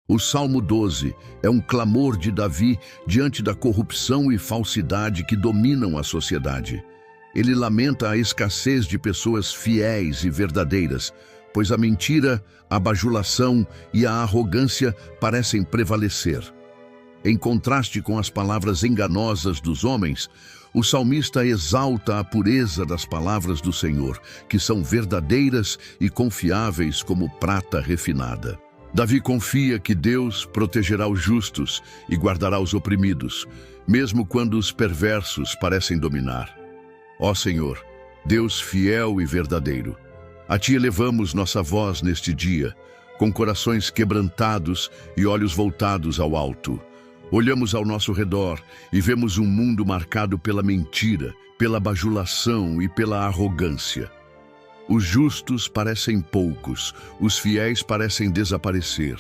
O Salmo 12 é um clamor de Davi diante da corrupção e falsidade que dominam a sociedade. Ele lamenta a escassez de pessoas fiéis e verdadeiras, pois a mentira, a bajulação e a arrogância parecem prevalecer. Em contraste com as palavras enganosas dos homens, o salmista exalta a pureza das palavras do Senhor, que são verdadeiras e confiáveis como prata refinada. Davi confia que Deus protegerá os justos e guardará os oprimidos, mesmo quando os perversos parecem dominar. Ó Senhor, Deus fiel e verdadeiro, a Ti elevamos nossa voz neste dia, com corações quebrantados e olhos voltados ao alto. Olhamos ao nosso redor e vemos um mundo marcado pela mentira, pela bajulação e pela arrogância. Os justos parecem poucos, os fiéis parecem desaparecer,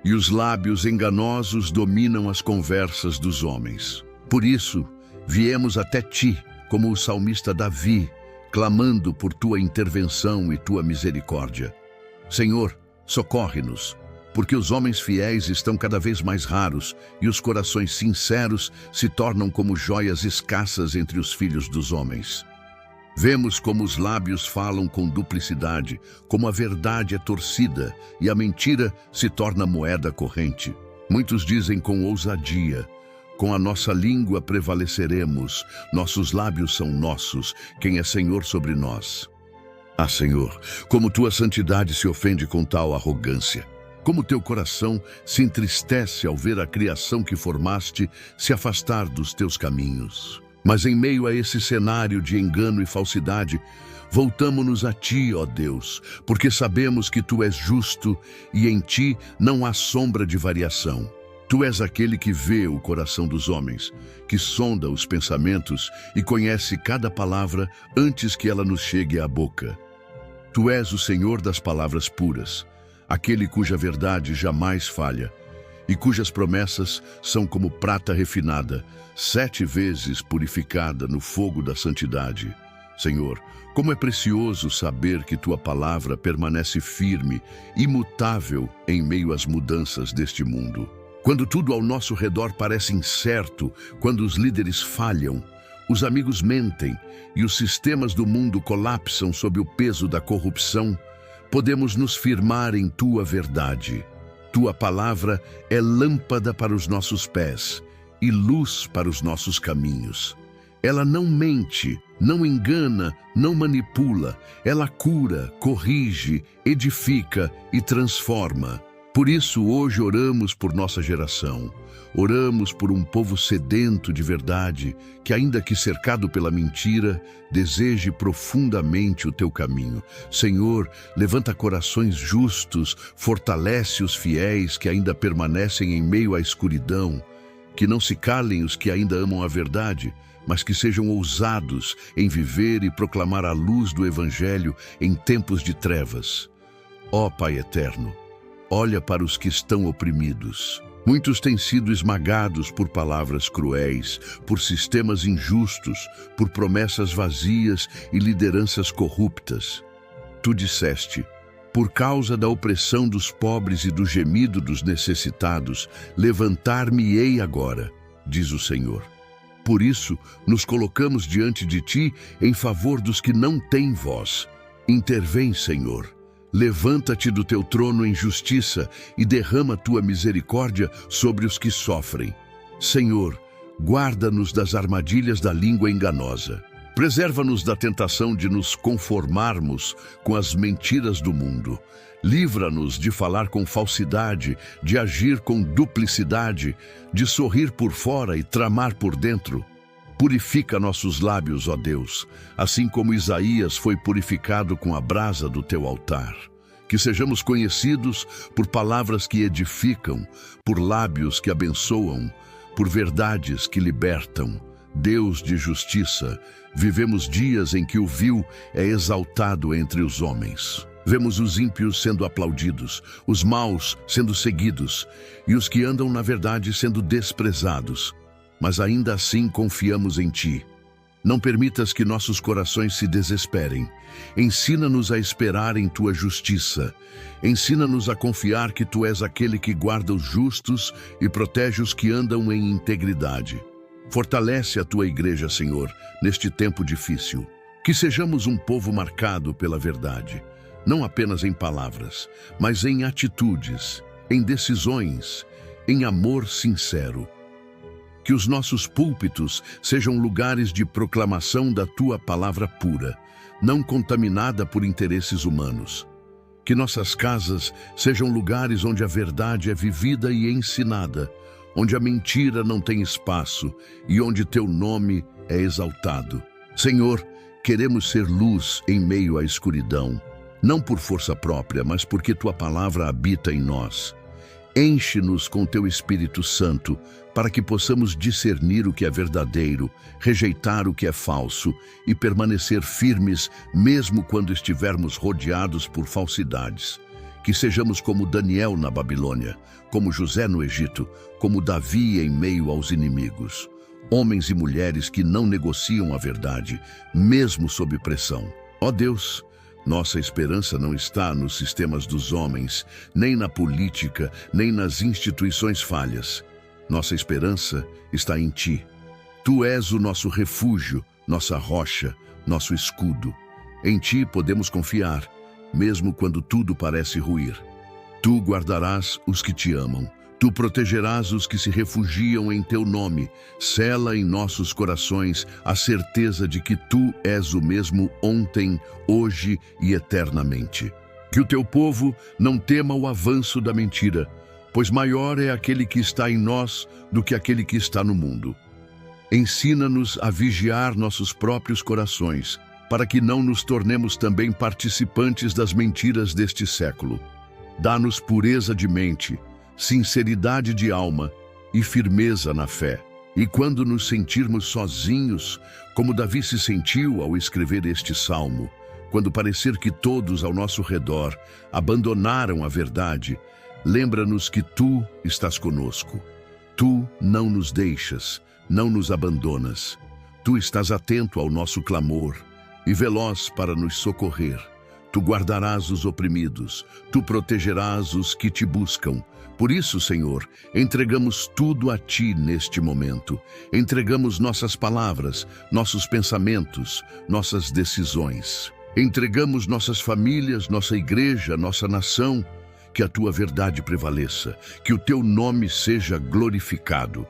e os lábios enganosos dominam as conversas dos homens. Por isso, viemos até Ti, como o salmista Davi, clamando por Tua intervenção e Tua misericórdia. Senhor, socorre-nos, porque os homens fiéis estão cada vez mais raros e os corações sinceros se tornam como joias escassas entre os filhos dos homens. Vemos como os lábios falam com duplicidade, como a verdade é torcida e a mentira se torna moeda corrente. Muitos dizem com ousadia: com a nossa língua prevaleceremos, nossos lábios são nossos, quem é Senhor sobre nós? Ah, Senhor, como Tua santidade se ofende com tal arrogância. Como Teu coração se entristece ao ver a criação que formaste se afastar dos Teus caminhos. Mas em meio a esse cenário de engano e falsidade, voltamo-nos a Ti, ó Deus, porque sabemos que Tu és justo e em Ti não há sombra de variação. Tu és aquele que vê o coração dos homens, que sonda os pensamentos e conhece cada palavra antes que ela nos chegue à boca. Tu és o Senhor das palavras puras, aquele cuja verdade jamais falha, e cujas promessas são como prata refinada, 7 vezes purificada no fogo da santidade. Senhor, como é precioso saber que Tua palavra permanece firme, imutável em meio às mudanças deste mundo. Quando tudo ao nosso redor parece incerto, quando os líderes falham, os amigos mentem e os sistemas do mundo colapsam sob o peso da corrupção, podemos nos firmar em Tua verdade. Tua palavra é lâmpada para os nossos pés e luz para os nossos caminhos. Ela não mente, não engana, não manipula. Ela cura, corrige, edifica e transforma. Por isso, hoje oramos por nossa geração. Oramos por um povo sedento de verdade, que ainda que cercado pela mentira, deseje profundamente o Teu caminho. Senhor, levanta corações justos, fortalece os fiéis que ainda permanecem em meio à escuridão, que não se calem os que ainda amam a verdade, mas que sejam ousados em viver e proclamar a luz do Evangelho em tempos de trevas. Ó Pai eterno, olha para os que estão oprimidos. Muitos têm sido esmagados por palavras cruéis, por sistemas injustos, por promessas vazias e lideranças corruptas. Tu disseste: por causa da opressão dos pobres e do gemido dos necessitados, levantar-me-ei agora, diz o Senhor. Por isso, nos colocamos diante de Ti em favor dos que não têm voz. Intervém, Senhor. Levanta-te do Teu trono em justiça e derrama Tua misericórdia sobre os que sofrem. Senhor, guarda-nos das armadilhas da língua enganosa. Preserva-nos da tentação de nos conformarmos com as mentiras do mundo. Livra-nos de falar com falsidade, de agir com duplicidade, de sorrir por fora e tramar por dentro. Purifica nossos lábios, ó Deus, assim como Isaías foi purificado com a brasa do Teu altar. Que sejamos conhecidos por palavras que edificam, por lábios que abençoam, por verdades que libertam. Deus de justiça, vivemos dias em que o vil é exaltado entre os homens. Vemos os ímpios sendo aplaudidos, os maus sendo seguidos e os que andam na verdade sendo desprezados. Mas ainda assim confiamos em Ti. Não permitas que nossos corações se desesperem. Ensina-nos a esperar em tua justiça. Ensina-nos a confiar que tu és aquele que guarda os justos e protege os que andam em integridade. Fortalece a tua igreja, Senhor, neste tempo difícil. Que sejamos um povo marcado pela verdade, não apenas em palavras, mas em atitudes, em decisões, em amor sincero. Que os nossos púlpitos sejam lugares de proclamação da tua palavra pura, não contaminada por interesses humanos. Que nossas casas sejam lugares onde a verdade é vivida e ensinada, onde a mentira não tem espaço e onde teu nome é exaltado. Senhor, queremos ser luz em meio à escuridão, não por força própria, mas porque tua palavra habita em nós. Enche-nos com teu Espírito Santo, para que possamos discernir o que é verdadeiro, rejeitar o que é falso e permanecer firmes mesmo quando estivermos rodeados por falsidades. Que sejamos como Daniel na Babilônia, como José no Egito, como Davi em meio aos inimigos. Homens e mulheres que não negociam a verdade, mesmo sob pressão. Ó Deus, nossa esperança não está nos sistemas dos homens, nem na política, nem nas instituições falhas. Nossa esperança está em Ti. Tu és o nosso refúgio, nossa rocha, nosso escudo. Em Ti podemos confiar, mesmo quando tudo parece ruir. Tu guardarás os que Te amam. Tu protegerás os que se refugiam em Teu nome. Sela em nossos corações a certeza de que Tu és o mesmo ontem, hoje e eternamente. Que o Teu povo não tema o avanço da mentira, pois maior é aquele que está em nós do que aquele que está no mundo. Ensina-nos a vigiar nossos próprios corações, para que não nos tornemos também participantes das mentiras deste século. Dá-nos pureza de mente, sinceridade de alma e firmeza na fé. E quando nos sentirmos sozinhos, como Davi se sentiu ao escrever este salmo, quando parecer que todos ao nosso redor abandonaram a verdade, lembra-nos que Tu estás conosco. Tu não nos deixas, não nos abandonas. Tu estás atento ao nosso clamor e veloz para nos socorrer. Tu guardarás os oprimidos, Tu protegerás os que Te buscam. Por isso, Senhor, entregamos tudo a Ti neste momento. Entregamos nossas palavras, nossos pensamentos, nossas decisões. Entregamos nossas famílias, nossa igreja, nossa nação. Que a Tua verdade prevaleça, que o Teu nome seja glorificado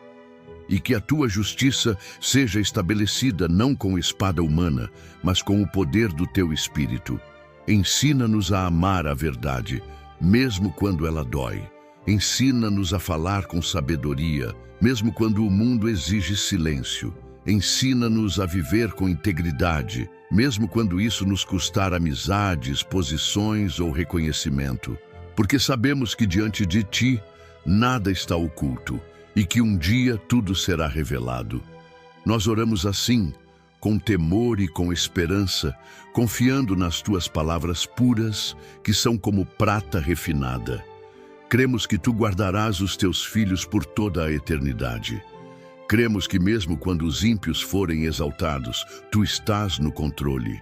e que a Tua justiça seja estabelecida não com espada humana, mas com o poder do Teu Espírito. Ensina-nos a amar a verdade, mesmo quando ela dói. Ensina-nos a falar com sabedoria, mesmo quando o mundo exige silêncio. Ensina-nos a viver com integridade, mesmo quando isso nos custar amizades, posições ou reconhecimento. Porque sabemos que diante de Ti nada está oculto e que um dia tudo será revelado. Nós oramos assim, com temor e com esperança, confiando nas Tuas palavras puras, que são como prata refinada. Cremos que Tu guardarás os Teus filhos por toda a eternidade. Cremos que mesmo quando os ímpios forem exaltados, Tu estás no controle.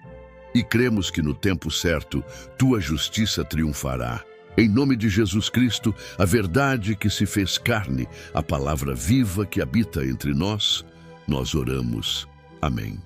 E cremos que no tempo certo, Tua justiça triunfará. Em nome de Jesus Cristo, a verdade que se fez carne, a palavra viva que habita entre nós, nós oramos. Amém.